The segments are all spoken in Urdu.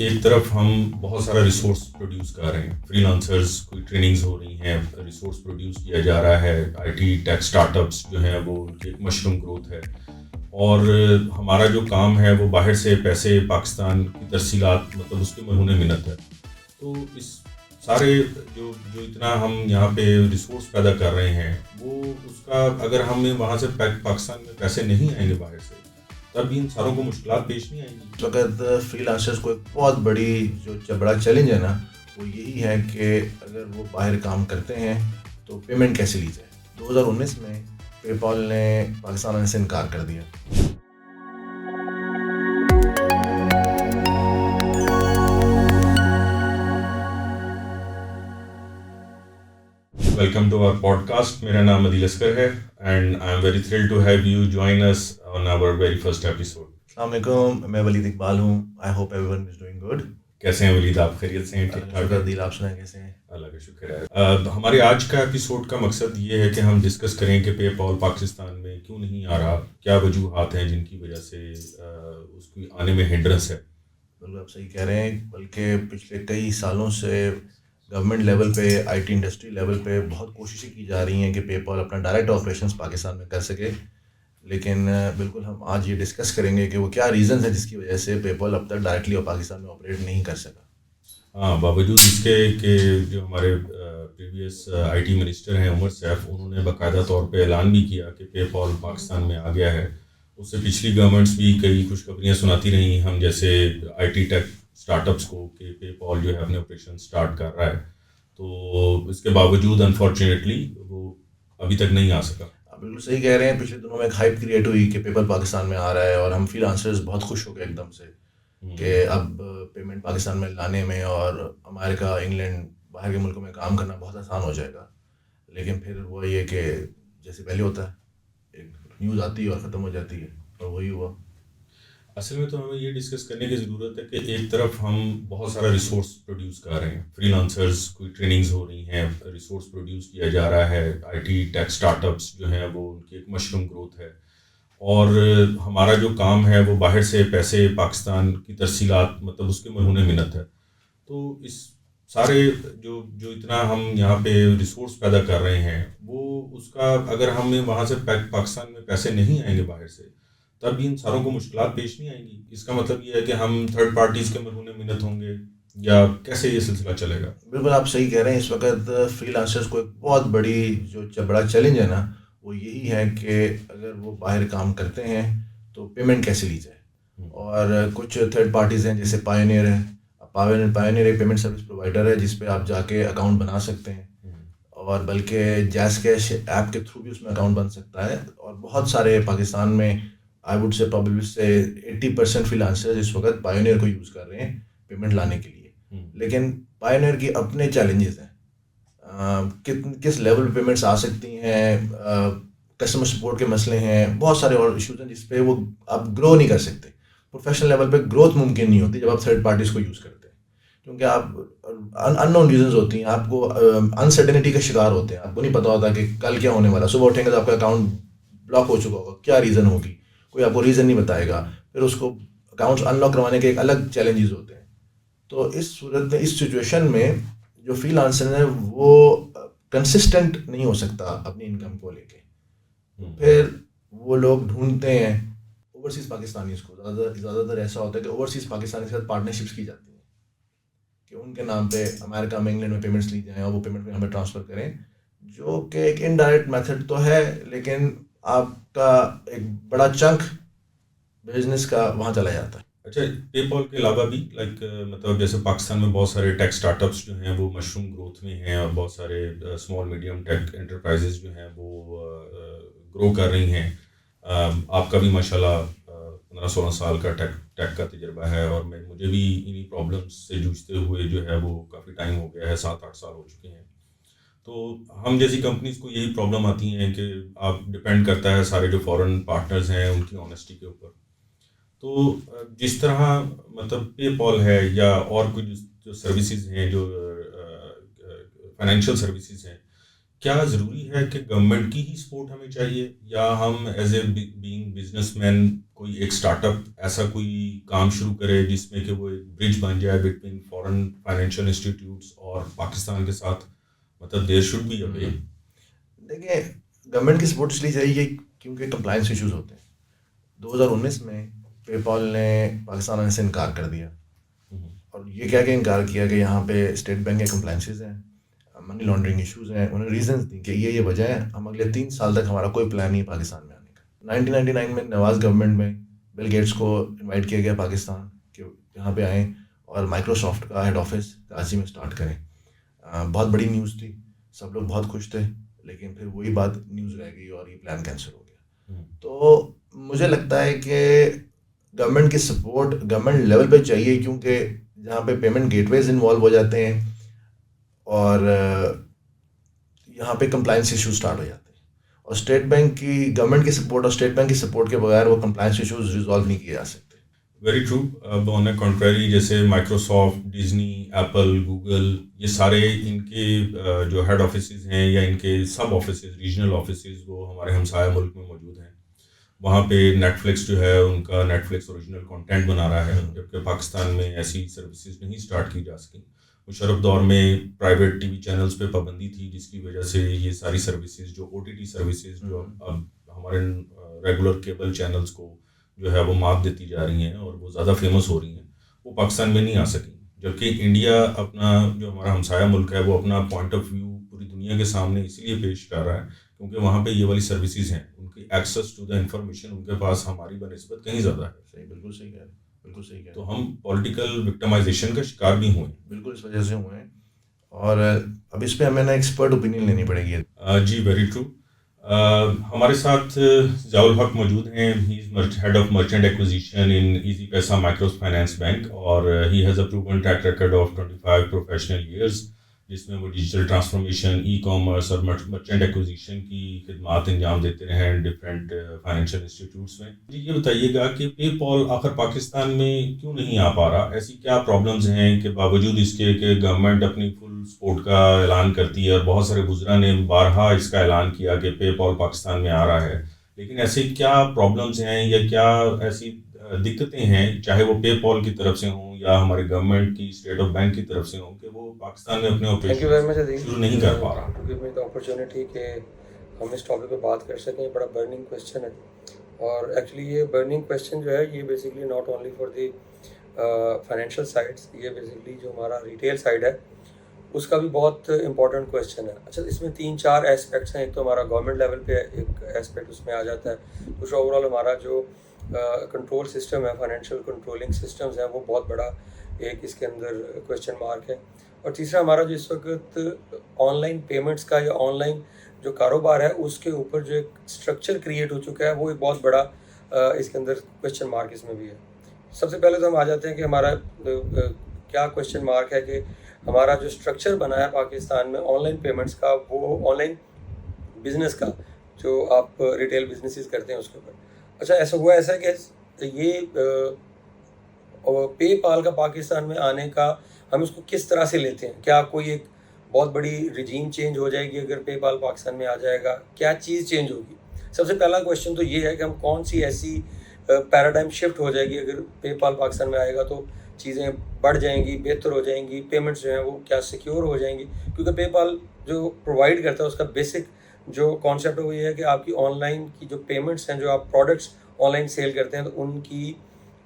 ایک طرف ہم بہت سارا ریسورس پروڈیوس کر رہے ہیں، فری لانسرز کوئی ٹریننگز ہو رہی ہیں، ریسورس پروڈیوس کیا جا رہا ہے، I T take start ups جو ہیں وہ ان کی ایک مشروم گروتھ ہے، اور ہمارا جو کام ہے وہ باہر سے پیسے پاکستان کی ترسیلات مطلب اس کے مرہون منت ہے. تو اس سارے جو اتنا ہم یہاں پہ ریسورس پیدا کر رہے ہیں وہ اس کا اگر ہمیں وہاں سے پاکستان میں پیسے نہیں آئیں گے باہر سے تب بھی ان ساروں کو مشکلات پیش نہیں آئیں گی. اس وقت فری لانسرز کو ایک بہت بڑا چیلنج ہے نا، وہ یہی ہے کہ اگر وہ باہر کام کرتے ہیں تو پیمنٹ کیسے لی جائے. 2019 میں پے پال نے پاکستان آنے سے انکار کر دیا. Welcome to our podcast. میرا نام عدیل اصغر ہے and I am very thrilled to have you join us on our very first episode. السلام علیکم، میں ولید اقبال ہوں. I hope everyone is doing good. کیسے ہیں ولید؟ آپ خیریت سے ہیں؟ ٹھیک ٹھاک ہیں؟ عدیل آپ سنائیں کیسے ہیں؟ اللہ کا شکر ہے. ہمارے آج کا ایپیسوڈ کا مقصد یہ ہے کہ ہم ڈسکس کریں کہ پے پال پاکستان میں کیوں نہیں آ رہا، کیا وجوہات ہیں جن کی وجہ سے اس کی آنے میں ہنڈرنس ہے. بالکل آپ صحیح کہہ رہے ہیں، بلکہ پچھلے کئی سالوں سے گورنمنٹ لیول پہ، آئی ٹی انڈسٹری لیول پہ بہت کوششیں کی جا رہی ہیں کہ پے پال اپنا ڈائریکٹ آپریشنس پاکستان میں کر سکے. لیکن بالکل ہم آج یہ ڈسکس کریں گے کہ وہ کیا ریزنز ہیں جس کی وجہ سے پے پال اب تک ڈائریکٹلی پاکستان میں آپریٹ نہیں کر سکا. ہاں، باوجود اس کے کہ جو ہمارے پریویس آئی ٹی منسٹر ہیں عمر سیف، انہوں نے باقاعدہ طور پہ اعلان بھی کیا کہ پے پال پاکستان میں آ گیا ہے. اس سے پچھلی گورنمنٹس بھی کئی خوشخبریاں سناتی رہیں ہم جیسے I T take start ups کو کہ پے پال جو ہے اپنے آپریشن اسٹارٹ کر رہا ہے. تو اس کے باوجود انفارچونیٹلی وہ ابھی تک نہیں آ سکا. آپ بالکل صحیح کہہ رہے ہیں. پچھلے دنوں میں ایک ہائپ کریٹ ہوئی کہ پے پال پاکستان میں آ رہا ہے، اور ہم فری لانسرز بہت خوش ہو گئے ایک دم سے کہ اب پیمنٹ پاکستان میں لانے میں اور امریکہ، انگلینڈ، باہر کے ملکوں میں کام کرنا بہت آسان ہو جائے گا. لیکن پھر وہ یہ کہ جیسے پہلے ہوتا ہے، ایک نیوز آتی ہے اور ختم ہو جاتی ہے، اور وہی ہوا. اصل میں تو ہمیں یہ ڈسکس کرنے کی ضرورت ہے کہ ایک طرف ہم بہت سارا ریسورس پروڈیوس کر رہے ہیں، فری لانسرز کوئی ٹریننگز ہو رہی ہیں، ریسورس پروڈیوس کیا جا رہا ہے، I T take start ups جو ہیں وہ ان کی ایک مشروم گروتھ ہے، اور ہمارا جو کام ہے وہ باہر سے پیسے پاکستان کی ترسیلات مطلب اس کے مرہون منت ہے. تو اس سارے جو اتنا ہم یہاں پہ ریسورس پیدا کر رہے ہیں وہ اس کا اگر ہمیں وہاں سے پاکستان میں پیسے نہیں آئیں گے باہر سے تب بھی ان ساروں کو مشکلات پیش نہیں آئیں گی. اس کا مطلب یہ ہے کہ ہم تھرڈ پارٹیز کے مرہون منت ہوں گے، یا کیسے یہ سلسلہ چلے گا؟ بالکل آپ صحیح کہہ رہے ہیں. اس وقت فری لانسرز کو ایک بہت بڑا چیلنج ہے نا، وہ یہی ہے کہ اگر وہ باہر کام کرتے ہیں تو پیمنٹ کیسے لی جائے. اور کچھ تھرڈ پارٹیز ہیں جیسے پائونیئر ہے. پائونیئر ایک پیمنٹ سروس پرووائڈر ہے جس پہ آپ جا کے اکاؤنٹ بنا سکتے ہیں، اور بلکہ جیز کیش ایپ کے تھرو بھی اس میں اکاؤنٹ بن سکتا ہے. اور بہت سارے پاکستان میں آئی وڈ سے پرابیبلی سے 80% فری لانسرز اس وقت پائونیئر کو یوز کر رہے ہیں پیمنٹ لانے کے لیے. لیکن پائونیئر کی اپنے چیلنجز ہیں. کس لیول پہ پیمنٹس آ سکتی ہیں، کسٹمر سپورٹ کے مسئلے ہیں، بہت سارے اور ایشوز ہیں جس پہ وہ آپ گرو نہیں کر سکتے. پروفیشنل لیول پہ گروتھ ممکن نہیں ہوتی جب آپ تھرڈ پارٹیز کو یوز کرتے ہیں، کیونکہ آپ ان نون ریزنز ہوتی ہیں، آپ کو انسرٹنٹی کا شکار ہوتے ہیں. آپ کو نہیں پتا ہوتا کہ کل کیا ہونے والا. صبح اٹھیں گے تو آپ کا اکاؤنٹ بلاک ہو چکا ہوگا، کیا ریزن ہوگی، کوئی آپ کو ریزن نہیں بتائے گا. پھر اس کو اکاؤنٹس ان لاک کروانے کے ایک الگ چیلنجز ہوتے ہیں. تو اس صورت میں، اس سچویشن میں جو فری لانسر ہے وہ کنسسٹنٹ نہیں ہو سکتا اپنی انکم کو لے کے. پھر وہ لوگ ڈھونڈتے ہیں اوورسیز پاکستانیز کو. زیادہ تر ایسا ہوتا ہے کہ اوورسیز پاکستانی کے ساتھ پارٹنرشپس کی جاتی ہیں کہ ان کے نام پہ امریکہ میں، انگلینڈ میں پیمنٹس لی جائیں اور وہ پیمنٹ ہمیں ٹرانسفر کریں، جو کہ ایک انڈائریکٹ میتھڈ تو ہے، لیکن آپ کا ایک بڑا چنک بزنس کا وہاں چلا جاتا ہے. اچھا، پے پال کے علاوہ بھی مطلب جیسے پاکستان میں بہت سارے ٹیک اسٹارٹ اپس جو ہیں وہ مشروم گروتھ میں ہیں، اور بہت سارے اسمال میڈیم ٹیک انٹرپرائزز جو ہیں وہ گرو کر رہی ہیں. آپ کا بھی ماشاء اللہ 15-16 سال کا ٹیک کا تجربہ ہے، اور مجھے بھی انہی پرابلمس سے جوجھتے ہوئے جو ہے وہ کافی ٹائم ہو گیا ہے، 7-8 سال ہو چکے ہیں. تو ہم جیسی کمپنیز کو یہی پرابلم آتی ہیں کہ آپ ڈپینڈ کرتا ہے سارے جو فورن پارٹنرز ہیں ان کی آنیسٹی کے اوپر. تو جس طرح مطلب پے پال ہے یا اور کچھ جو سروسز ہیں، جو فائنینشیل سروسز ہیں، کیا ضروری ہے کہ گورنمنٹ کی ہی سپورٹ ہمیں چاہیے یا ہم as a being business man کوئی ایک اسٹارٹ اپ ایسا کوئی کام شروع کرے جس میں کہ وہ ایک برج بن جائے بٹوین فارن فائنینشیل انسٹیٹیوٹس اور پاکستان کے ساتھ، مطلب دیر شوڈ بی اے وے. دیکھیں گورنمنٹ کی سپورٹ اس لیے چاہیے کیونکہ کمپلائنس ایشوز ہوتے ہیں. 2019 میں پے پال نے پاکستان آنے سے انکار کر دیا، اور یہ کہہ کے انکار کیا کہ یہاں پہ اسٹیٹ بینک کے کمپلائنسز ہیں، منی لانڈرنگ ایشوز ہیں. انہوں نے ریزنس دی کہ یہ وجہ ہے، ہم اگلے 3 سال تک ہمارا کوئی پلان نہیں ہے پاکستان میں آنے کا. 1999 میں نواز گورنمنٹ میں بل گیٹس کو انوائٹ کیا گیا پاکستان کہ یہاں پہ آئیں اور مائکروسافٹ کا ہیڈ آفس کراچی میں اسٹارٹ کریں. بہت بڑی نیوز تھی، سب لوگ بہت خوش تھے، لیکن پھر وہی بات نیوز رہ گئی اور یہ پلان کینسل ہو گیا. تو مجھے لگتا ہے کہ گورنمنٹ کی سپورٹ گورنمنٹ لیول پہ چاہیے، کیونکہ جہاں پہ پیمنٹ گیٹ ویز انوالو ہو جاتے ہیں اور یہاں پہ کمپلائنس ایشو اسٹارٹ ہو جاتے ہیں، اور اسٹیٹ بینک کی گورنمنٹ کی سپورٹ اور اسٹیٹ بینک کی سپورٹ کے بغیر وہ کمپلائنس ایشوز ریزالو نہیں کیے جا سکتے. Very true. اب آن اے کنٹریری جیسے مائکروسافٹ، ڈزنی، ایپل، گوگل، یہ سارے ان کے جو ہیڈ آفیسز ہیں یا ان کے سب آفیسز، ریجنل آفیسز، وہ ہمارے ہمسایہ ملک میں موجود ہیں. وہاں پہ نیٹ فلکس جو ہے ان کا نیٹ فلکس اوریجنل کانٹینٹ بنا رہا ہے، جبکہ پاکستان میں ایسی سروسز نہیں اسٹارٹ کی جا سکیں. مشرف دور میں پرائیویٹ ٹی وی چینلز پہ پابندی تھی، جس کی وجہ سے یہ ساری سروسز جو او ٹی ٹی سروسز جو اب ہمارے ریگولر کیبل چینلز کو جو ہے وہ مات دیتی جا رہی ہیں اور وہ زیادہ فیمس ہو رہی ہیں، وہ پاکستان میں نہیں آ سکیں. جبکہ انڈیا اپنا جو ہمارا ہمسایہ ملک ہے وہ اپنا پوائنٹ آف ویو پوری دنیا کے سامنے اسی لیے پیش کر رہا ہے کیونکہ وہاں پہ یہ والی سروسز ہیں، ان کی ایکسیس ٹو دا انفارمیشن ان کے پاس ہماری بنسبت کہیں زیادہ ہے. صحیح، بالکل صحیح کہہ رہے ہیں، بالکل صحیح کہہ رہے ہیں. تو ہم پولیٹیکل وکٹمائزیشن کا شکار بھی ہوئے. بالکل اس وجہ سے ہوئے ہیں، اور اب اس پہ ہمیں نا ایکسپرٹ اوپینین لینی پڑے گی. جی ویری ٹرو. ہمارے ساتھ ضیاء الحق موجود ہیں. He is head of merchant acquisition in Easypaisa micro finance bank, اور he has a proven track record of 25 professional years, جس میں وہ ڈیجیٹل ٹرانسفارمیشن، ای کامرس اور مرچنٹ ایکوزیشن کی خدمات انجام دیتے رہے ہیں ڈفرینٹ فائنینشیل انسٹیٹیوٹس میں. جی یہ بتائیے گا کہ پے پال آخر پاکستان میں کیوں نہیں آ پا رہا؟ ایسی کیا پرابلمز ہیں کہ باوجود اس کے کہ گورنمنٹ اپنی فل سپورٹ کا اعلان کرتی ہے اور بہت سارے وزراء نے بارہا اس کا اعلان کیا کہ پے پال پاکستان میں آ رہا ہے، لیکن ایسی کیا پرابلمز ہیں یا کیا ایسی دقتیں ہیں، چاہے وہ پے پال کی طرف سے ہوں یا ہمارے گورنمنٹ کی اسٹیٹ آف بینک کی طرف سے ہوں، کہ وہ پاکستان میں اپنے آپریشن شروع نہیں کر پا رہا؟ گیو می دی اپرچونیٹی کہ ہم اس ٹاپک پہ بات کر سکیں. بڑا برننگ کویشچن ہے، اور ایکچولی یہ برننگ کویشچن جو ہے یہ basically not only for the financial sides, یہ بیسکلی جو ہمارا ریٹیل سائڈ ہے اس کا بھی بہت امپورٹنٹ کویشچن ہے. اچھا اس میں 3-4 ایسپیکٹس ہیں. ایک تو ہمارا گورنمنٹ لیول پہ ایک ایسپیکٹ اس میں آ جاتا ہے، دوسرا اوور آل ہمارا جو کنٹرول سسٹم ہے، فائنینشیل کنٹرولنگ سسٹمز ہیں، وہ بہت بڑا ایک اس کے اندر کویشچن مارک ہے. اور تیسرا ہمارا جو اس وقت آن لائن پیمنٹس کا یا آن لائن جو کاروبار ہے اس کے اوپر جو ایک اسٹرکچر کریٹ ہو چکا ہے، وہ ایک بہت بڑا اس کے اندر کویشچن مارک اس میں بھی ہے. سب سے پہلے تو ہم آ جاتے ہیں کہ ہمارا کیا کویشچن مارک ہے کہ ہمارا جو اسٹرکچر بنا ہے پاکستان میں آن لائن پیمنٹس کا، وہ آن لائن بزنس کا جو آپ ریٹیل بزنسز کرتے ہیں اس کے اوپر. اچھا ایسا ہوا ایسا ہے کہ یہ پے پال کا پاکستان میں آنے کا ہم اس کو کس طرح سے لیتے ہیں؟ کیا کوئی ایک بہت بڑی رجیم چینج ہو جائے گی اگر پے پال پاکستان میں آ جائے گا؟ کیا چیز چینج ہوگی؟ سب سے پہلا کویشچن تو یہ ہے کہ ہم کون سی ایسی پیراڈائم شفٹ ہو جائے گی اگر پے پال پاکستان میں آئے گا؟ تو چیزیں بڑھ جائیں گی، بہتر ہو جائیں گی، پیمنٹس جو ہیں وہ کیا سیکیور ہو جائیں گی؟ کیونکہ پے پال جو پرووائڈ کرتا ہے اس کا بیسک جو کانسیپٹ ہے وہ یہ ہے کہ آپ کی آن لائن کی جو پیمنٹس ہیں، جو آپ پروڈکٹس آن لائن سیل کرتے ہیں، تو ان کی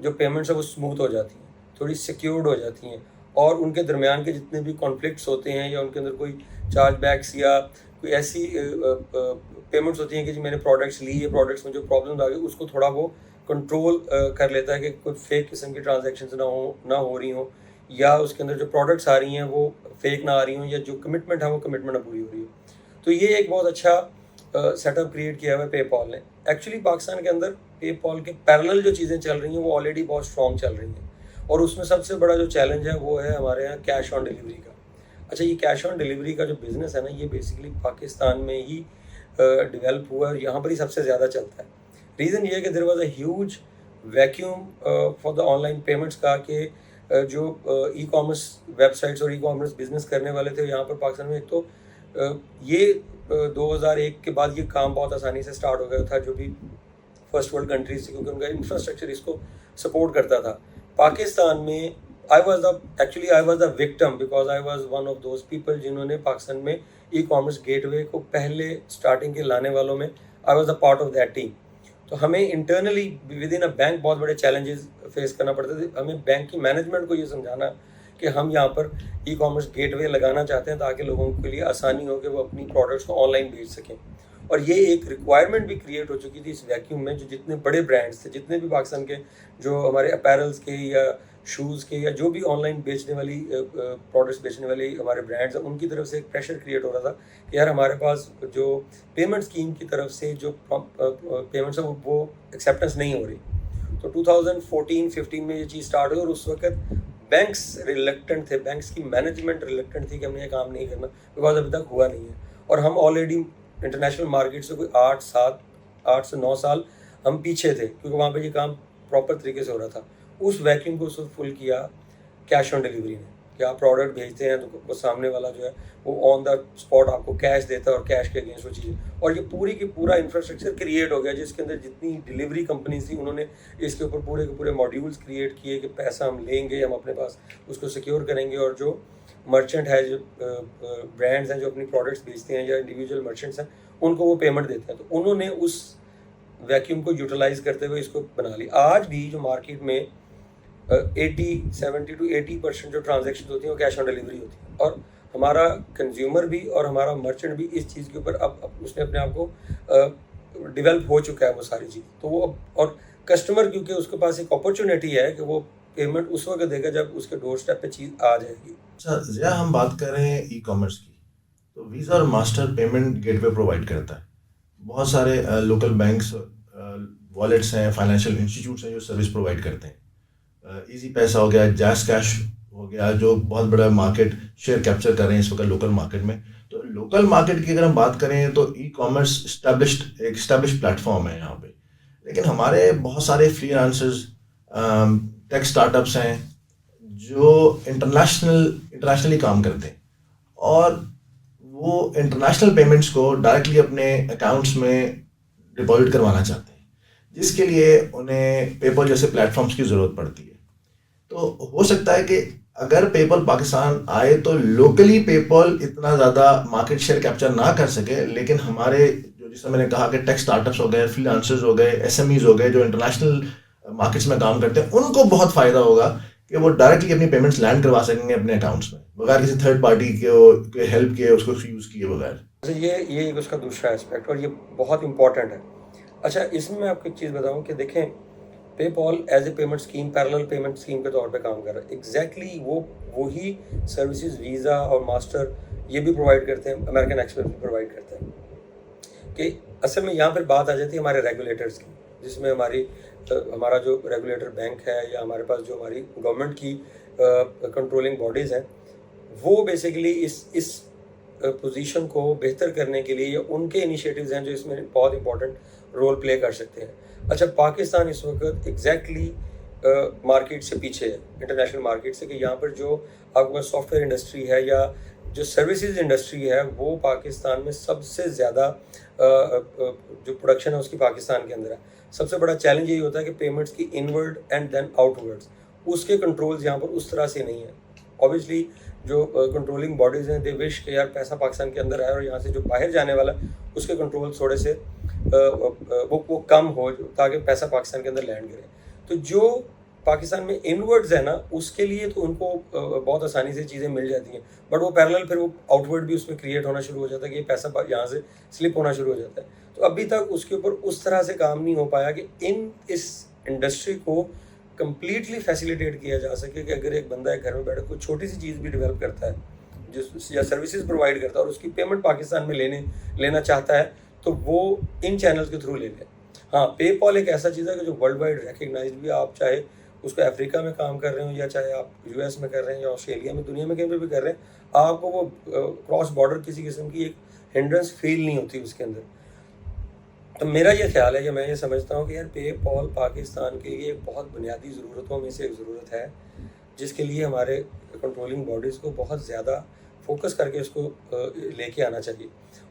جو پیمنٹس ہیں وہ اسموتھ ہو جاتی ہیں، تھوڑی سیکیورڈ ہو جاتی ہیں، اور ان کے درمیان کے جتنے بھی کانفلکٹس ہوتے ہیں یا ان کے اندر کوئی چارج بیکس یا کوئی ایسی پیمنٹس ہوتی ہیں کہ جی میں نے پروڈکٹس لی، یہ پروڈکٹس میں جو پرابلمز آ گئی اس کو تھوڑا وہ کنٹرول کر لیتا ہے کہ کوئی فیک قسم کی ٹرانزیکشنز نہ ہو رہی ہوں، یا اس کے اندر جو پروڈکٹس آ رہی ہیں وہ فیک نہ آ رہی ہوں، یا جو کمٹمنٹ ہے وہ کمٹمنٹ نہ پوری ہو رہی ہو. تو یہ ایک بہت اچھا سیٹ اپ کریٹ کیا ہوا ہے پے پال نے. ایکچولی پاکستان کے اندر پے پال کے پیرلل جو چیزیں چل رہی ہیں وہ آلریڈی بہت اسٹرانگ چل رہی ہیں، اور اس میں سب سے بڑا جو چیلنج ہے وہ ہے ہمارے یہاں کیش آن ڈیلیوری کا. اچھا یہ کیش آن ڈیلیوری کا جو بزنس ہے نا، یہ بیسکلی پاکستان میں ہی ڈیولپ ہوا ہے اور یہاں پر ہی سب سے زیادہ چلتا ہے. ریزن یہ ہے کہ there was a huge vacuum for the on line payments کا، کہ جو ای کامرس ویب سائٹس اور ای کامرس بزنس کرنے والے تھے یہاں پر پاکستان میں، ایک تو یہ 2001 کے بعد یہ کام بہت آسانی سے اسٹارٹ ہو گیا تھا جو بھی فرسٹ ورلڈ کنٹریز تھی, کیونکہ ان کا انفراسٹرکچر اس کو سپورٹ کرتا تھا. پاکستان میں I was the victim because I was one of those people جنہوں نے پاکستان میں ای کامرس گیٹ وے کو پہلے اسٹارٹنگ کے لانے والوں میں I was a part of that team. تو ہمیں internally with in a bank بہت بڑے چیلنجز فیس کرنا پڑتے تھے. ہمیں بینک کی مینجمنٹ کو یہ سمجھانا کہ ہم یہاں پر ای کامرس گیٹ وے لگانا چاہتے ہیں تاکہ لوگوں کے لیے آسانی ہو کہ وہ اپنی پروڈکٹس کو آن لائن بیچ سکیں. اور یہ ایک ریکوائرمنٹ بھی کریٹ ہو چکی تھی اس ویکیوم میں, جو جتنے بڑے برانڈس تھے, جتنے بھی پاکستان کے جو ہمارے اپیرلس کے یا شوز کے یا جو بھی آن لائن بیچنے والی پروڈکٹس بیچنے والی ہمارے برانڈس ہیں, ان کی طرف سے ایک پریشر کریٹ ہو رہا تھا کہ یار ہمارے پاس جو پیمنٹ اسکیم کی طرف سے جو پیمنٹس ہیں وہ ایکسیپٹنس نہیں ہو رہی. تو 2014-15 میں یہ چیز اسٹارٹ ہوئی اور اس وقت بینکس ریلیکٹنٹ تھے, بینکس کی مینجمنٹ ریلیکٹنٹ تھی کہ ہم نے یہ کام نہیں کرنا بیکاز ابھی تک ہوا نہیں ہے. اور ہم آلریڈی انٹرنیشنل مارکیٹ سے کوئی 8 سے 9 سال ہم پیچھے تھے, کیونکہ وہاں پہ یہ کام پراپر طریقے سے ہو رہا تھا. اس ویکیوم کو فل کیا کیش آن ڈیلیوری نے, کہ آپ پروڈکٹ بھیجتے ہیں تو وہ سامنے والا جو ہے وہ آن دا اسپاٹ آپ کو کیش دیتا ہے اور کیش کے اگینسٹ وہ چیزیں. اور یہ پوری کی پورا انفراسٹرکچر کریٹ ہو گیا جس کے اندر جتنی ڈیلیوری کمپنیز تھیں انہوں نے اس کے اوپر پورے کے پورے ماڈیولس کریٹ کیے کہ پیسہ ہم لیں گے, ہم اپنے پاس اس کو سیکیور کریں گے, اور جو مرچنٹ ہے, جو برانڈز ہیں جو اپنی پروڈکٹس بیچتے ہیں یا انڈیویجول مرچنٹس ہیں, ان کو وہ پیمنٹ دیتے ہیں. تو انہوں نے اس ویکیوم کو یوٹیلائز کرتے ہوئے اس کو بنا لی. آج بھی جو مارکیٹ میں 70 to 80% جو ٹرانزیکشن ہوتی ہیں وہ کیش آن ڈیلیوری ہوتی ہیں, اور ہمارا کنزیومر بھی اور ہمارا مرچنٹ بھی اس چیز کے اوپر اب اس نے اپنے آپ کو ڈیولپ ہو چکا ہے وہ ساری چیز. تو وہ اور کسٹمر کیونکہ اس کے پاس ایک اپرچونیٹی ہے کہ وہ پیمنٹ اس وقت دے گا جب اس کے ڈور اسٹیپ پہ چیز آ جائے گی. اچھا ضیاء, ہم بات کر رہے ہیں ای کامرس کی, تو ویزا اور ماسٹر پیمنٹ گیٹ وے پرووائڈ کرتا ہے. بہت سارے لوکل بینکس, والیٹس ہیں, فائنینشیل انسٹیٹیوٹس ہیں جو سروس پرووائڈ کرتے ہیں. ایزی پیسہ ہو گیا, جیز کیش ہو گیا, جو بہت بڑا مارکیٹ شیئر کیپچر کر رہے ہیں اس وقت لوکل مارکیٹ میں. تو لوکل مارکیٹ کی اگر ہم بات کریں تو ای کامرس ایک اسٹیبلشڈ پلیٹ فارم ہے یہاں پہ, لیکن ہمارے بہت سارے فری لانسرز, ٹیک اسٹارٹ اپس ہیں جو انٹرنیشنلی کام کرتے ہیں, اور وہ انٹرنیشنل پیمنٹس کو ڈائریکٹلی اپنے اکاؤنٹس میں ڈپازٹ کروانا چاہتے ہیں, جس کے لیے انہیں پے پال جیسے پلیٹ فارمس کی ضرورت پڑتی ہے. تو ہو سکتا ہے کہ اگر پے پال پاکستان آئے تو لوکلی پے پال اتنا زیادہ مارکیٹ شیئر کیپچر نہ کر سکے, لیکن ہمارے جو جس میں نے کہا کہ ٹیک اسٹارٹ اپس ہو گئے, فری لانسرز ہو گئے, ایس ایم ایز ہو گئے جو انٹرنیشنل مارکیٹس میں کام کرتے ہیں, ان کو بہت فائدہ ہوگا کہ وہ ڈائریکٹلی اپنی پیمنٹس لینڈ کروا سکیں گے اپنے اکاؤنٹس میں بغیر کسی تھرڈ پارٹی کے ہیلپ کے, اس کو یوز کیے بغیر. یہ اس کا دوسرا اسپیکٹ, اور یہ بہت امپورٹنٹ ہے. اچھا, اس میں آپ کو ایک چیز بتاؤں کہ دیکھیں PayPal as a payment scheme, parallel payment scheme کے طور پہ کام کر رہا ہے. ایگزیکٹلی وہی سروسز ویزا اور ماسٹر یہ بھی پرووائڈ کرتے ہیں, امریکن ایکسپریس بھی پرووائڈ کرتے ہیں. کہ اصل میں یہاں پھر بات آ جاتی ہے ہمارے ریگولیٹرس کی, جس میں ہمارا جو ریگولیٹر بینک ہے یا ہمارے پاس جو ہماری گورنمنٹ کی کنٹرولنگ باڈیز ہیں, وہ بیسیکلی اس پوزیشن کو بہتر کرنے کے لیے ان کے انیشیٹیوز ہیں جو اس میں بہت امپورٹنٹ رول پلے کر سکتے ہیں. اچھا, پاکستان اس وقت ایگزیکٹلی مارکیٹ سے پیچھے ہے, انٹرنیشنل مارکیٹ سے, کہ یہاں پر جو آپ کے پاس سافٹ ویئر انڈسٹری ہے یا جو سروسز انڈسٹری ہے وہ پاکستان میں سب سے زیادہ جو پروڈکشن ہے اس کی پاکستان کے اندر ہے. سب سے بڑا چیلنج یہی ہوتا ہے کہ پیمنٹس کی inward and then outwards, اس کے کنٹرولز یہاں پر اس طرح سے نہیں ہیں. اوبیسلی جو کنٹرولنگ باڈیز ہیں دے وش کہ یار پیسہ پاکستان کے اندر آئے اور یہاں سے جو باہر جانے والا اس کے کنٹرول تھوڑے سے وہ کم ہو تاکہ پیسہ پاکستان کے اندر لینڈ کرے. تو جو پاکستان میں انورڈز ہے نا, اس کے لیے تو ان کو بہت آسانی سے چیزیں مل جاتی ہیں, بٹ وہ پیرلل پھر وہ آؤٹ ورڈ بھی اس میں کریٹ ہونا شروع ہو جاتا ہے کہ یہ پیسہ یہاں سے سلپ ہونا شروع ہو جاتا ہے. تو ابھی تک اس کے اوپر اس طرح سے کام نہیں ہو پایا کہ اس انڈسٹری کو کمپلیٹلی فیسیلیٹیٹ کیا جا سکے کہ اگر ایک بندہ گھر میں بیٹھے کوئی چھوٹی سی چیز بھی ڈیولپ کرتا ہے یا سروسز پرووائڈ کرتا ہے اور اس کی پیمنٹ پاکستان میں لینا چاہتا ہے تو وہ ان چینلز کے تھرو لے لے. ہاں, پے پال ایک ایسا چیز ہے کہ جو ورلڈ وائڈ ریکگنائزڈ بھی, آپ چاہے اس کو افریقہ میں کام کر رہے ہوں یا چاہے آپ یو ایس میں کر رہے ہیں یا آسٹریلیا میں, دنیا میں کہیں پہ بھی کر رہے ہیں, آپ کو وہ کراس بارڈر کسی قسم کی ایک ہنڈرنس فیل نہیں ہوتی اس کے اندر. تو میرا یہ خیال ہے کہ میں یہ سمجھتا ہوں کہ یار پے پال پاکستان کے لیے ایک بہت بنیادی ضرورتوں میں سے ایک ضرورت ہے, جس کے لیے ہمارے کنٹرولنگ باڈیز کو بہت زیادہ فوکس کر کے اس کو لے کے آنا چاہیے،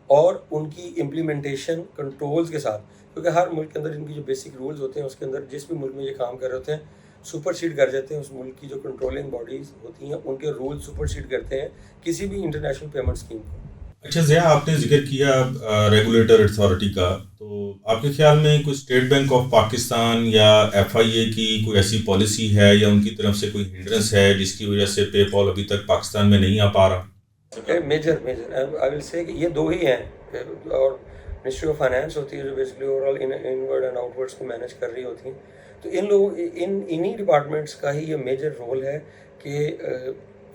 اور ان کی امپلیمنٹیشن کنٹرولز کے ساتھ، کیونکہ ہر ملک کے اندر ان کی جو بیسک رولز ہوتے ہیں اس کے اندر جس بھی ملک میں یہ کام کر رہے ہوتے ہیں سپر سیڈ کر جاتے ہیں، اس ملک کی جو کنٹرولنگ باڈیز ہوتی ہیں ان کے رول سپر سیڈ کرتے ہیں کسی بھی انٹرنیشنل پیمنٹ اسکیم کو۔ اچھا ضیاء، آپ نے ذکر کیا ریگولیٹر اتھارٹی کا، تو آپ کے خیال میں کوئی اسٹیٹ بینک آف پاکستان یا FIA کی کوئی ایسی پالیسی ہے یا ان کی طرف سے کوئی ہنڈرنس ہے جس کی وجہ سے پے پال ابھی تک پاکستان میں نہیں آ پا رہا؟ میجر آئی ول سے کہ یہ دو ہی ہیں، اور منسٹری آف فائنانس ہوتی ہے جو basically over all inward and out words کو مینیج کر رہی ہوتی ہیں، تو ان لوگوں انہی ڈپارٹمنٹس کا ہی یہ میجر رول ہے کہ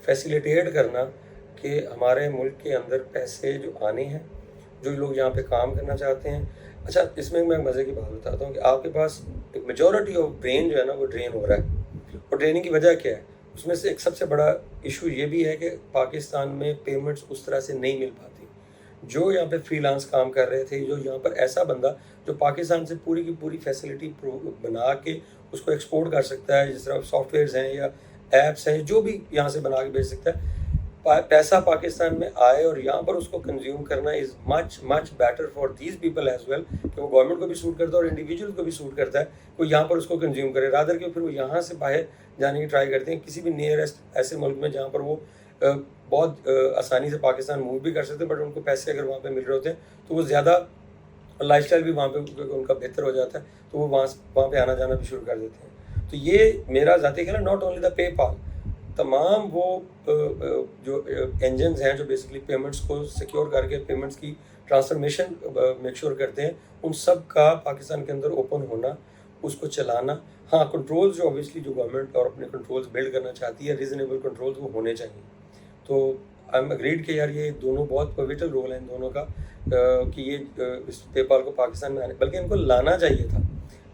فیسیلیٹیٹ کرنا کہ ہمارے ملک کے اندر پیسے جو آنے ہیں، جو لوگ یہاں پہ کام کرنا چاہتے ہیں۔ اچھا، اس میں مزے کی بات بتاتا ہوں کہ آپ کے پاس ایک میجورٹی آف برین جو ہے نا وہ ڈرین ہو رہا ہے، اور ڈریننگ کی وجہ کیا ہے؟ اس میں سے ایک سب سے بڑا ایشو یہ بھی ہے کہ پاکستان میں پیمنٹس اس طرح سے نہیں مل پاتی۔ جو یہاں پہ فری لانس کام کر رہے تھے، جو یہاں پر ایسا بندہ جو پاکستان سے پوری کی پوری فیسلٹی بنا کے اس کو ایکسپورٹ کر سکتا ہے، جس طرح سافٹ ویئرز ہیں یا ایپس ہیں جو بھی یہاں سے بنا کے بھیج سکتا ہے، پیسہ پاکستان میں آئے اور یہاں پر اس کو کنزیوم کرنا is much better for these people as well, کہ وہ گورنمنٹ کو بھی سوٹ کرتا ہے اور انڈیویجول کو بھی سوٹ کرتا ہے، وہ یہاں پر اس کو کنزیوم کرے رادر کہ پھر وہ یہاں سے باہر جانے کی ٹرائی کرتے ہیں کسی بھی نیئرسٹ ایسے ملک میں جہاں پر وہ بہت آسانی سے پاکستان موو بھی کر سکتے ہیں، بٹ ان کو پیسے اگر وہاں پہ مل رہے ہوتے ہیں تو وہ زیادہ لائف اسٹائل بھی وہاں پہ ان کا بہتر ہو جاتا ہے، تو وہ وہاں پہ آنا جانا بھی شروع کر دیتے ہیں۔ تو یہ میرا ذاتی خیال ہے، ناٹ اونلی دا پے پال، تمام وہ جو انجنز ہیں جو بیسکلی پیمنٹس کو سیکیور کر کے پیمنٹس کی ٹرانسفارمیشن میک شور کرتے ہیں، ان سب کا پاکستان کے اندر اوپن ہونا، اس کو چلانا۔ ہاں، کنٹرولز جو اوبیسلی جو گورنمنٹ اور اپنے کنٹرولز بلڈ کرنا چاہتی ہے، ریزنیبل کنٹرولز وہ ہونے چاہیے۔ تو آئی ایم اگریڈ کہ یار یہ دونوں بہت پویٹل رول ہے ان دونوں کا، کہ یہ اس پے پال کو پاکستان میں آنے، بلکہ ان کو لانا چاہیے تھا۔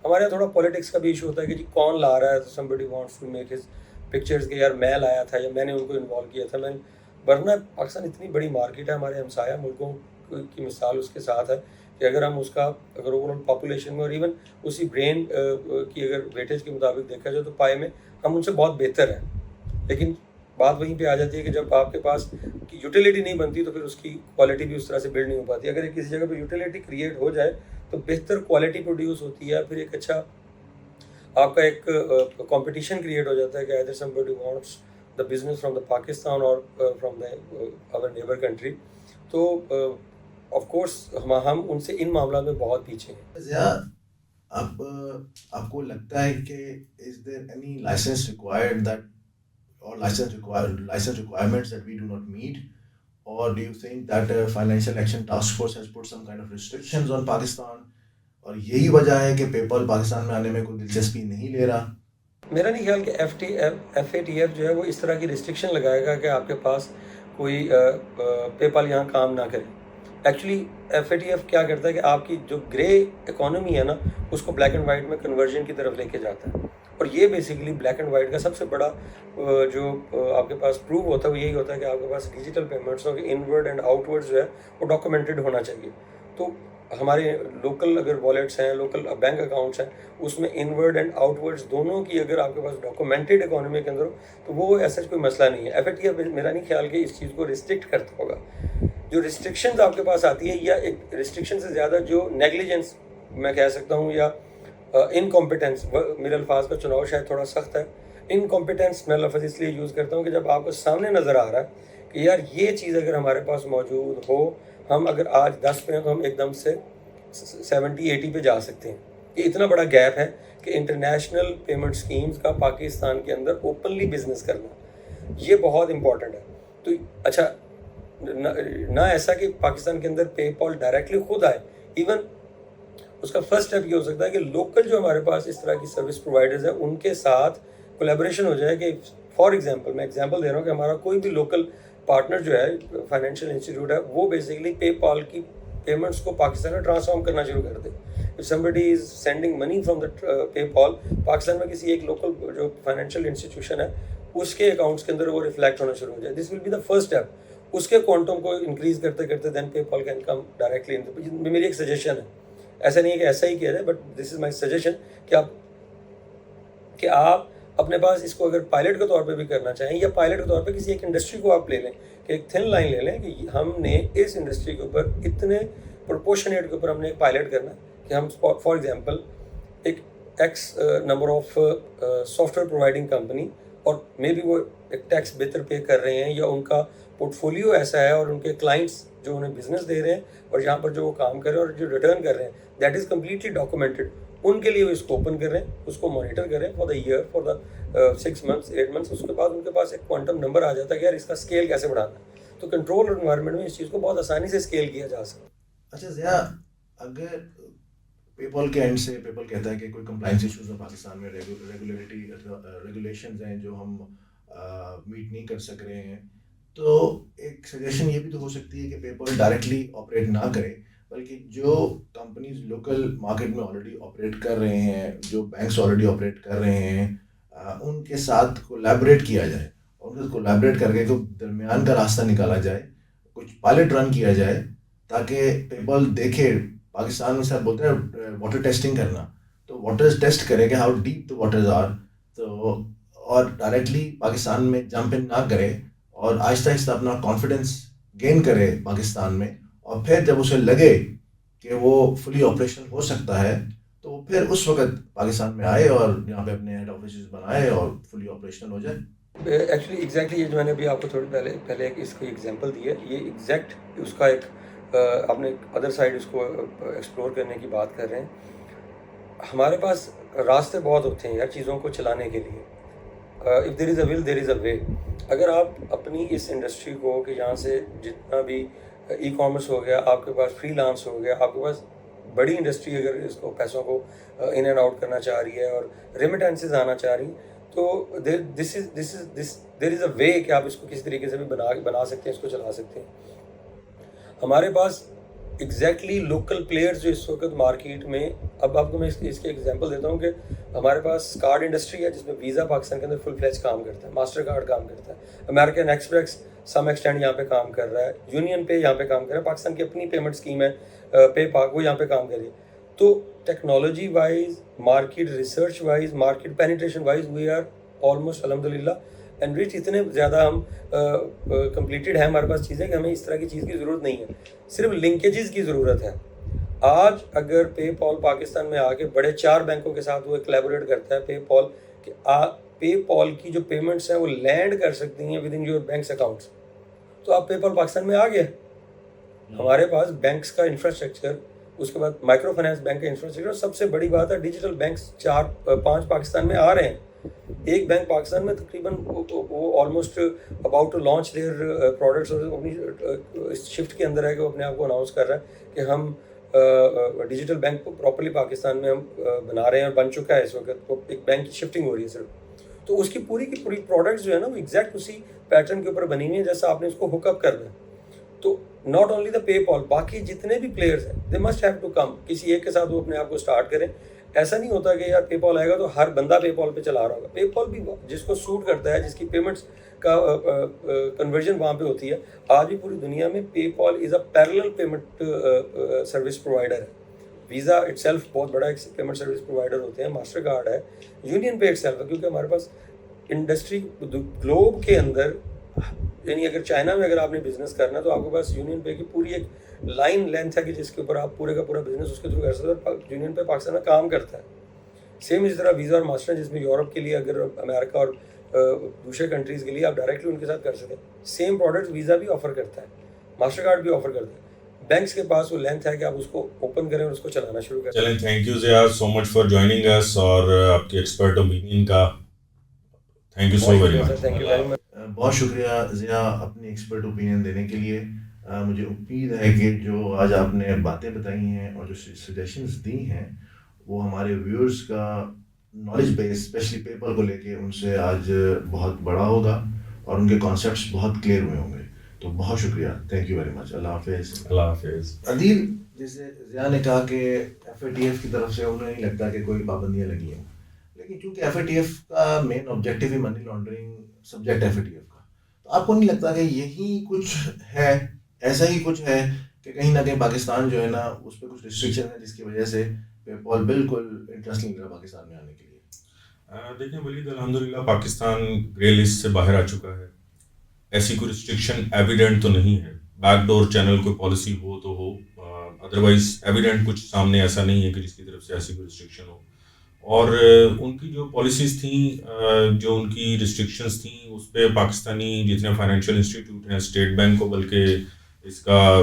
ہمارے یہاں تھوڑا پولیٹکس کا بھی ایشو ہوتا ہے کہ جی کون لا رہا ہے، somebody wants to make his pictures کہ یار میں لایا تھا یا میں نے ان کو انوالو کیا تھا، ورنہ پاکستان اتنی بڑی مارکیٹ ہے، ہمارے ہمسایہ ملکوں کی مثال اس کے ساتھ ہے کہ اگر ہم اس کا اگر اوور پاپولیشن میں اور ایون اسی برین کی اگر ویٹیج کے مطابق دیکھا جائے تو پائے میں ہم ان سے بہت بہتر ہیں، لیکن بات وہیں پہ آ جاتی ہے کہ جب آپ کے پاس یوٹیلیٹی نہیں بنتی تو پھر اس کی کوالٹی بھی اس طرح سے بلڈ نہیں ہو پاتی۔ اگر کسی جگہ پہ یوٹیلیٹی کریٹ ہو جائے تو بہتر کوالٹی پروڈیوس ہوتی ہے، پھر ایک اچھا آپ کا ایک کمپٹیشن کریٹ ہو جاتا ہے کہ either somebody wants the business from the Pakistan or from the our neighbor country۔ تو آف کورس ہم ان سے ان معاملات میں بہت پیچھے ہیں۔ ضیاء، آپ کو لگتا ہے کہ is there any license required that or license requirements that we do not meet, or do you think that Financial Action Task Force has put some kind of restrictions on Pakistan اور یہی وجہ ہے کہ پے پال پاکستان میں آنے میں کوئی دلچسپی نہیں لے رہا؟ میرا نہیں خیال کہ FATF جو ہے وہ اس طرح کی ریسٹرکشن لگائے گا کہ آپ کے پاس کوئی پے پال یہاں کام نہ کرے۔ ایکچولی FATF کیا کرتا ہے کہ آپ کی جو گرے اکانومی ہے نا اس کو بلیک اینڈ وائٹ میں کنورژن کی طرف لے کے جاتا ہے، اور یہ بیسیکلی بلیک اینڈ وائٹ کا سب سے بڑا جو آپ کے پاس پروو ہوتا ہے وہ یہی ہوتا ہے کہ آپ کے پاس ڈیجیٹل پیمنٹس ہوں کہ انورڈ اینڈ آؤٹ ورڈ جو ہے وہ ڈاکومنٹڈ ہونا چاہیے۔ تو ہمارے لوکل اگر والیٹس ہیں، لوکل بینک اکاؤنٹس ہیں، اس میں انورڈ اینڈ آؤٹ ورڈس دونوں کی اگر آپ کے پاس ڈاکومنٹڈ اکانومی کے اندر ہو تو وہ ایسا کوئی مسئلہ نہیں ہے۔ FATF میرا نہیں خیال کہ اس چیز کو ریسٹرکٹ کرتا ہوگا۔ جو ریسٹرکشنز آپ کے پاس آتی ہے، یا ایک ریسٹرکشن سے زیادہ جو نیگلیجنس میں کہہ سکتا ہوں، یا انکمپیٹنس، میرے الفاظ کا چناؤ شاید تھوڑا سخت ہے، انکمپیٹنس میں لفظ اس لیے یوز کرتا ہوں کہ جب آپ کو سامنے نظر آ رہا ہے کہ یار یہ چیز اگر ہمارے پاس موجود ہو، ہم اگر آج 10 پہ ہیں تو ہم ایک دم سے 70-80 پہ جا سکتے ہیں۔ یہ اتنا بڑا گیپ ہے کہ انٹرنیشنل پیمنٹ سکیمز کا پاکستان کے اندر اوپنلی بزنس کرنا یہ بہت امپورٹنٹ ہے۔ تو اچھا نہ ایسا کہ پاکستان کے اندر پے پال ڈائریکٹلی خود آئے، ایون اس کا فرسٹ اسٹیپ یہ ہو سکتا ہے کہ لوکل جو ہمارے پاس اس طرح کی سروس پرووائڈرز ہیں ان کے ساتھ کولیبریشن ہو جائے، کہ فار ایگزامپل میں ایگزامپل دے رہا ہوں کہ ہمارا کوئی بھی لوکل پارٹنر جو ہے فائنینشیل انسٹیٹیوٹ ہے، وہ بیسیکلی پے پال کی پیمنٹس کو پاکستان میں ٹرانسفارم کرنا شروع کر دے۔ If somebody is sending money from the PayPal، Pakistan میں کسی ایک لوکل جو فائنینشیل انسٹیٹیوشن ہے اس کے اکاؤنٹس کے اندر وہ ریفلیکٹ ہونا شروع ہو جائے، this will be the first step. اس کے کوانٹم کو انکریز کرتے کرتے then PayPal can come directly. میری ایک سجیشن ہے، ایسا نہیں ہے کہ ایسا ہی کیا جائے، but this is my suggestion کہ آپ اپنے پاس اس کو اگر پائلٹ کے طور پہ بھی کرنا چاہیں یا پائلٹ کے طور پہ کسی ایک انڈسٹری کو آپ لے لیں کہ ایک تھن لائن لے لیں کہ ہم نے اس انڈسٹری کے اوپر اتنے پروپورشنیٹ کے اوپر ہم نے پائلٹ کرنا ہے کہ ہم فار ایگزامپل ایک x number of soft where providing company اور مے بی وہ ایک ٹیکس بہتر پے کر رہے ہیں یا ان کا پورٹ فولیو ایسا ہے اور ان کے کلائنٹس جو انہیں بزنس دے رہے ہیں اور یہاں پر جو وہ کام کر رہے ہیں اور جو ریٹرن کر رہے ہیں دیٹ از کمپلیٹلی ڈاکومنٹڈ, ان کے لیے وہ اس کو اوپن کر رہے ہیں, اس کو مانیٹر کر رہے ہیں for the year, for the 6 months 8 months. اس کے بعد ان کے پاس ایک کوانٹم نمبر آ جاتا ہے کہ یار اس کا اسکیل کیسے بڑھانا ہے. تو کنٹرول انوائرمنٹ میں اس چیز کو بہت آسانی سے اسکیل کیا جا سکتا ہے. اچھا ضیاء, اگر پے پال کے اینڈ سے پے پال کہتا ہے کہ کوئی کمپلائنس ایشوز ہیں پاکستان میں, ریگولیشنز ہیں جو ہم میٹ نہیں کر سک رہے ہیں, تو ایک سجیشن یہ بھی تو ہو سکتی ہے کہ پے پال ڈائریکٹلی آپریٹ نہ کرے بلکہ جو کمپنیز لوکل مارکیٹ میں آلریڈی آپریٹ کر رہے ہیں, جو بینکس آلریڈی آپریٹ کر رہے ہیں, ان کے ساتھ کولیبریٹ کیا جائے اور ان سے کولیبریٹ کر کے کوئی درمیان کا راستہ نکالا جائے, کچھ پائلٹ رن کیا جائے تاکہ پے پال دیکھے. پاکستان میں سر بولتے ہیں واٹر ٹیسٹنگ کرنا, تو واٹر ٹیسٹ کرے کہ how deep the waters are, تو اور ڈائریکٹلی پاکستان میں جمپ ان نہ کرے اور آہستہ آہستہ اپنا کانفیڈنس گین کرے پاکستان میں, اور پھر جب اسے لگے کہ وہ فلی آپریشن ہو سکتا ہے تو پھر اس وقت پاکستان میں آئے اور یہاں پہ اپنے ہیڈ آفیسز بنائے اور فلی آپریشنل ہو جائے. ایگزیکٹلی یہ جو میں نے ابھی آپ کو تھوڑی پہلے اس کی ایگزامپل دی ہے, یہ ایگزیکٹ اس کا ایک اپنے ادر سائڈ اس کو ایکسپلور کرنے کی بات کر رہے ہیں. ہمارے پاس راستے بہت ہوتے ہیں یار چیزوں کو چلانے کے لیے. اف دیر از اے ول دیر از اے وے. اگر آپ اپنی اس انڈسٹری کو کہ یہاں سے جتنا بھی ای کامرس ہو گیا, آپ کے پاس فری لانس ہو گیا, آپ کے پاس بڑی انڈسٹری اگر اس کو پیسوں کو ان اینڈ آؤٹ کرنا چاہ رہی ہے اور ریمیٹنسز آنا چاہ رہی ہیں, تو دیر از اے وے کہ آپ اس کو کسی طریقے سے بھی بنا سکتے ہیں, اس کو چلا سکتے ہیں. ہمارے پاس ایگزیکٹلی لوکل پلیئرز جو اس وقت مارکیٹ میں, اب آپ کو میں اس کی ایگزامپل دیتا ہوں کہ ہمارے پاس کارڈ انڈسٹری ہے جس میں ویزا پاکستان کے اندر فل فلیج کام کرتا ہے, ماسٹر کارڈ کام کرتا ہے, امریکن ایکسپریس سم ایکسٹینڈ یہاں پہ کام کر رہا ہے, یونین پے یہاں پہ کام کر رہا ہے, پاکستان کی اپنی پیمنٹ اسکیم ہے پے پاک, وہ یہاں پہ کام کر رہی ہے. تو technology wise, market research wise, market penetration wise we are almost الحمد للہ اینڈ ریچ, اتنے زیادہ ہم کمپلیٹڈ ہیں ہمارے پاس چیزیں کہ ہمیں اس طرح کی چیز کی ضرورت نہیں ہے, صرف لنکیجز کی ضرورت ہے. آج اگر پے پال پاکستان میں آ کے بڑے 4 بینکوں کے ساتھ وہ کلیبوریٹ کرتا ہے پے پال, کہ پے پال کی جو پیمنٹس ہیں وہ لینڈ کر سکتی ہیں with in your banks accounts, تو آپ پے پال پاکستان میں آ گیا. ہمارے پاس بینکس کا انفراسٹرکچر, اس کے بعد مائکرو فائنانس بینک کا انفراسٹرکچر, اور سب سے بڑی بات ہے ڈیجیٹل بینکس 4-5 پاکستان میں آ رہے ہیں. ایک بینک پاکستان میں تقریباً وہ almost about to launch their products, اور اپنی شفٹ کے اندر ہے کہ وہ اپنے آپ کو اناؤنس کر رہا ہے کہ ہم ڈیجیٹل بینک کو پراپرلی پاکستان میں ہم بنا رہے ہیں, اور بن چکا ہے اس وقت. تو ایک بینک کی شفٹنگ ہو رہی ہے صرف, تو اس کی پوری کی پوری پروڈکٹس جو ہے نا وہ ایگزیکٹ اسی پیٹرن کے اوپر بنی ہوئی ہیں جیسا آپ نے اس کو ہک اپ کرنا ہے. تو ناٹ اونلی دا پے پال, باقی جتنے بھی پلیئرس ہیں they must have to come, کسی ایک کے ساتھ وہ اپنے آپ کو اسٹارٹ کریں. ایسا نہیں ہوتا کہ یار پے پال آئے گا تو ہر بندہ پے پال پہ چلا رہا ہوگا. پے پال بھی جس کو سوٹ کرتا ہے, جس کی پیمنٹس کا کنورژن وہاں پہ ہوتی ہے. آج بھی پوری دنیا میں پے پال از اے پیرلل پیمنٹ سروس پرووائڈر ہے. ویزا اٹ سیلف بہت بڑا ایک پیمنٹ سروس پرووائڈر ہوتے ہیں, ماسٹر کارڈ ہے, یونین پے اٹ سیلف ہے, کیونکہ ہمارے پاس انڈسٹری گلوب کے اندر, یعنی اگر چائنا میں اگر آپ نے بزنس کرنا ہے تو آپ کے پاس یونین پے کی پوری ایک لائن لینتھ ہے کہ جس کے اوپر آپ پورے کا پورا بزنس اس کے تھرو کر سکتے ہیں. یونین پے پاکستان میں کام کرتا ہے. سیم اسی طرح ویزا اور ماسٹر, جس میں یورپ کے لیے اگر امریکہ اور دوسرے کنٹریز کے لیے آپ ڈائریکٹلی ان کے ساتھ کر سکیں. سیم پروڈکٹ ویزا بھی آفر کرتا ہے, ماسٹر کارڈ بھی آفر کرتا ہے. بینکس کے پاس وہ لینتھ ہے کہ آپ اس کو اوپن کریں اور اس کو چلانا شروع کریں. چلیں, thank you Zia so much for joining us, اور آپ کی ایکسپرٹ اوپینین کا thank you so very much. Thank you very much. بہت شکریہ ضیاء اپنی ایکسپرٹ اوپینین دینے کے لیے. مجھے امید ہے کہ جو آج آپ نے باتیں بتائی ہیں اور جو سجیشنز دی ہیں وہ ہمارے ویورز کا نالج بیس اسپیشلی پے پال کو لے کے ان سے آج بہت بڑا ہوگا اور ان کے کانسیپٹس بہت کلیئر ہوئے ہوں گے. تو بہت شکریہ, تھینک یو ویری مچ. اللہ حافظ. اللہ حافظ. عدیل, جیسے ضیاء نے کہا کہ FATF کی طرف سے انہیں نہیں لگتا کہ کوئی پابندیاں لگی ہیں, لیکن چونکہ FATF کا مین آبجیکٹیو ہی منی لانڈرنگ سبجیکٹ FATF کا, تو آپ کو نہیں لگتا کہ یہی کچھ ہے, ایسا ہی کچھ ہے کہ کہیں نہ کہیں پاکستان جو ہے نا اس پہ کچھ ریسٹرکشن ہے جس کی وجہ سے پے پال بالکل انٹرسٹ نہیں لے رہا پاکستان میں آنے کے لیے؟ دیکھیں ولید، الحمدللہ پاکستان گرے لسٹ سے باہر آ چکا ہے. ایسی کوئی ریسٹرکشن ایویڈنٹ تو نہیں ہے. بیک ڈور چینل کوئی پالیسی ہو تو ہو، ادروائز ایویڈنٹ کچھ سامنے ایسا نہیں ہے کہ جس کی طرف سے ایسی کوئی ریسٹرکشن ہو. اور ان کی جو پالیسیز تھیں، جو ان کی ریسٹرکشنز تھیں، اس پہ پاکستانی جتنے فائنینشیل انسٹیٹیوٹ ہیں، اسٹیٹ بینک کو بلکہ اس کا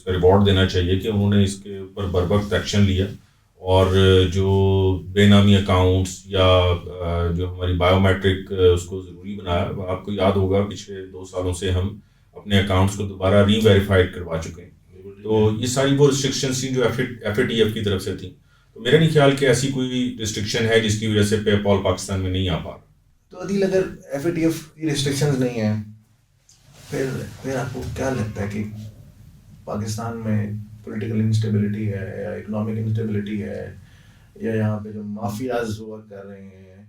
ریوارڈ دینا چاہیے کہ انہوں نے اس کے اوپر بروقت ایکشن لیا. اور جو بے نامی اکاؤنٹس یا جو ہماری بایو میٹرک اس کو ضروری بنایا، آپ کو یاد ہوگا پچھلے 2 سالوں سے ہم اپنے اکاؤنٹس کو دوبارہ ری ویریفائڈ کروا چکے ہیں. تو یہ ساری وہ ریسٹرکشنز تھیں جو ایف اے ٹی ایف کی طرف سے تھیں. تو میرا نہیں خیال کہ ایسی کوئی ریسٹرکشن ہے جس کی وجہ سے پے پال پاکستان میں نہیں آ پا رہا. تو عدیل، اگر ایف اے ٹی ایف کی ریسٹرکشنز نہیں ہیں، پھر آپ کو کیا لگتا ہے کہ پاکستان میں پولیٹیکل انسٹیبلٹی ہے یا اکنامک انسٹیبلٹی ہے، یا یہاں پہ جو مافیاز ہوا کر رہے ہیں،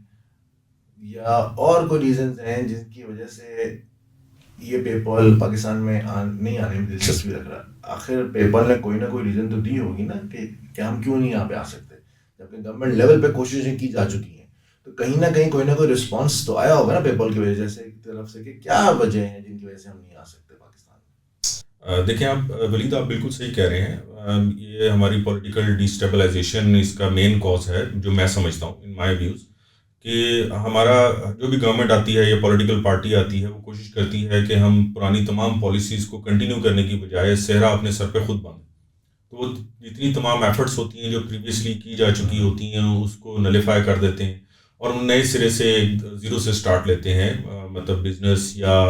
یا اور کوئی ریزنز ہیں جن کی وجہ سے یہ پے پال پاکستان میں نہیں آنے میں دلچسپی رکھ رہا؟ آخر پے پال نے کوئی نہ کوئی ریزن تو دی ہوگی نا کہ ہم کیوں نہیں یہاں پہ آ سکتے، جبکہ گورنمنٹ لیول پہ کوششیں کی جا چکی ہیں. تو کہیں نہ کوئی رسپانس تو آیا ہوگا نا پے پال کی وجہ سے طرف سے، کہ کیا وجہ ہیں جن کی وجہ سے ہم نہیں آ سکتے پاکستان میں. دیکھیں آپ ولید، آپ بالکل صحیح کہہ رہے ہیں. یہ ہماری پولیٹیکل ڈیسٹیبلائزیشن اس کا مین کاز ہے، جو میں سمجھتا ہوں ان مائی ویوز، کہ ہمارا جو بھی گورنمنٹ آتی ہے یا پولیٹیکل پارٹی آتی ہے، وہ کوشش کرتی ہے کہ ہم پرانی تمام پالیسیز کو کنٹینیو کرنے کی بجائے صحرا اپنے سر پہ خود باندھیں. تو وہ جتنی تمام ایفرٹس ہوتی ہیں جو پریویسلی کی جا چکی ہوتی ہیں، اس کو نلیفائی کر دیتے ہیں اور ہم نئے سرے سے زیرو سے سٹارٹ لیتے ہیں. مطلب بزنس یا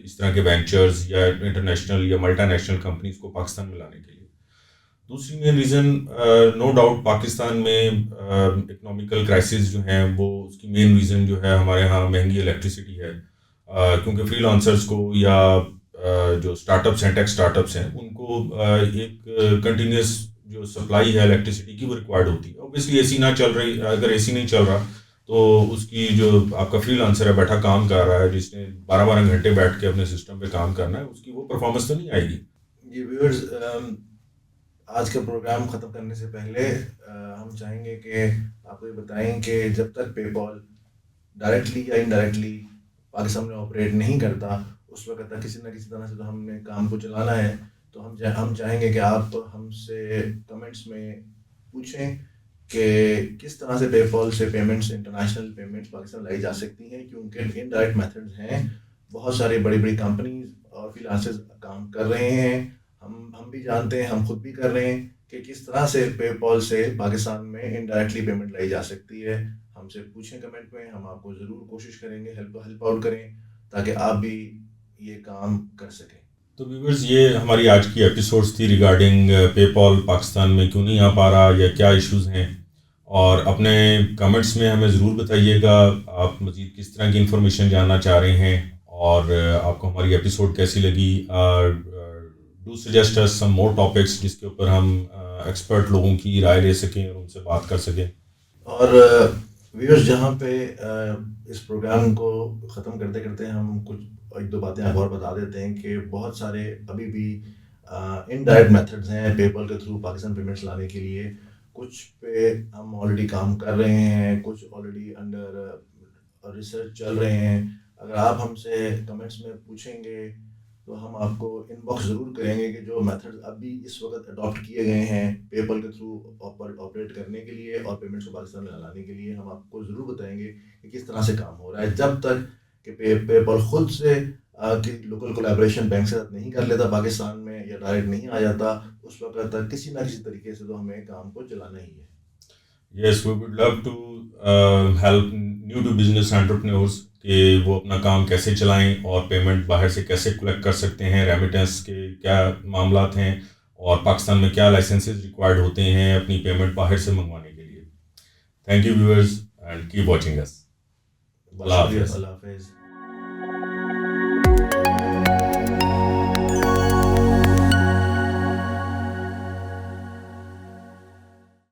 اس طرح کے وینچرز یا انٹرنیشنل یا ملٹا نیشنل کمپنیز کو پاکستان میں لانے کے لیے. دوسری main reason no doubt Pakistan میں اکنامیکل کرائسس جو ہیں، وہ اس کی مین ریزن جو ہے ہمارے ہاں مہنگی الیکٹریسٹی ہے. کیونکہ فری لانسرز کو یا جو اسٹارٹ اپس ہیں، ٹیک اسٹارٹ اپس ہیں، ان کو ایک کنٹینیوس جو سپلائی ہے الیکٹریسٹی کی وہ ریکوائرڈ ہوتی ہے. اوبیسلی اے سی نہ چل رہی، اگر اے سی نہیں چل رہا تو اس کی جو آپ کا فری لانسر ہے بیٹھا کام کر رہا ہے، جس نے 12 گھنٹے بیٹھ کے اپنے سسٹم پہ کام کرنا ہے، اس کی وہ پرفارمنس تو نہیں آئے گی. جی ویورز، آج کا پروگرام ختم کرنے سے پہلے ہم چاہیں گے کہ آپ کو یہ بتائیں کہ جب تک پے پال ڈائریکٹلی یا انڈائریکٹلی پاکستان میں آپریٹ نہیں کرتا، اس وقت تک کسی نہ کسی طرح سے تو ہم نے کام کو چلانا ہے. تو ہم چاہیں گے کہ آپ ہم سے کمنٹس میں پوچھیں کہ کس طرح سے پے پال سے پیمنٹس، انٹرنیشنل پیمنٹس پاکستان لائی جا سکتی ہیں، کیونکہ انڈائریکٹ میتھڈز ہیں. بہت ساری بڑی بڑی کمپنیز اور فری لانسرز کام کر رہے ہیں. ہم بھی جانتے ہیں، ہم خود بھی کر رہے ہیں کہ کس طرح سے پے پال سے پاکستان میں انڈائریکٹلی پیمنٹ لائی جا سکتی ہے. ہم سے پوچھیں کمنٹ میں، ہم آپ کو ضرور کوشش کریں گے ہیلپ آؤٹ کریں تاکہ آپ بھی یہ کام کر سکیں. تو ویورز، یہ ہماری آج کی ایپیسوڈس تھی ریگارڈنگ پے پال پاکستان میں کیوں نہیں آ پا رہا یا کیا ایشوز ہیں. اور اپنے کمنٹس میں ہمیں ضرور بتائیے گا آپ مزید کس طرح کی انفارمیشن جاننا چاہ رہے ہیں، اور آپ کو ہماری ایپیسوڈ کیسی لگی. Do suggest us some more topics جس کے اوپر ہم ایکسپرٹ لوگوں کی رائے لے سکیں اور ان سے بات کر سکیں. اور ویورز، جہاں پہ اس پروگرام کو ختم کرتے کرتے ہم ایک دو باتیں اور بتا دیتے ہیں کہ بہت سارے ابھی بھی انڈائریکٹ میتھڈز ہیں پے پال کے تھرو پاکستان پیمنٹس لانے کے لیے. کچھ پہ ہم آلریڈی کام کر رہے ہیں، کچھ آلریڈی انڈر ریسرچ چل رہے ہیں. اگر آپ ہم سے کمنٹس میں پوچھیں گے تو ہم آپ کو ان باکس ضرور کریں گے کہ جو میتھڈ ابھی اس وقت اڈاپٹ کیے گئے ہیں پے پال کے تھرو آپریٹ کرنے کے لیے اور پیمنٹس کو پاکستان میں لانے کے لیے، ہم آپ کو ضرور بتائیں گے کہ کس طرح سے کام ہو رہا ہے. جب تک کہ پے پال خود سے لوکل کولیبریشن بینک سے نہیں کر لیتا پاکستان میں یا ڈائریکٹ نہیں آ جاتا، اس وقت تک کسی نہ کسی طریقے سے تو ہمیں کام کو چلانا ہی ہے. Yes, we would love to help new to business entrepreneurs کہ وہ اپنا کام کیسے چلائیں اور پیمنٹ باہر سے کیسے کلیکٹ کر سکتے ہیں، ریمیٹنس کے کیا معاملات ہیں، اور پاکستان میں کیا لائسنسز ریکوائرڈ ہوتے ہیں اپنی پیمنٹ باہر سے منگوانے کے لیے. Thank you viewers and keep watching us. اللہ حافظ.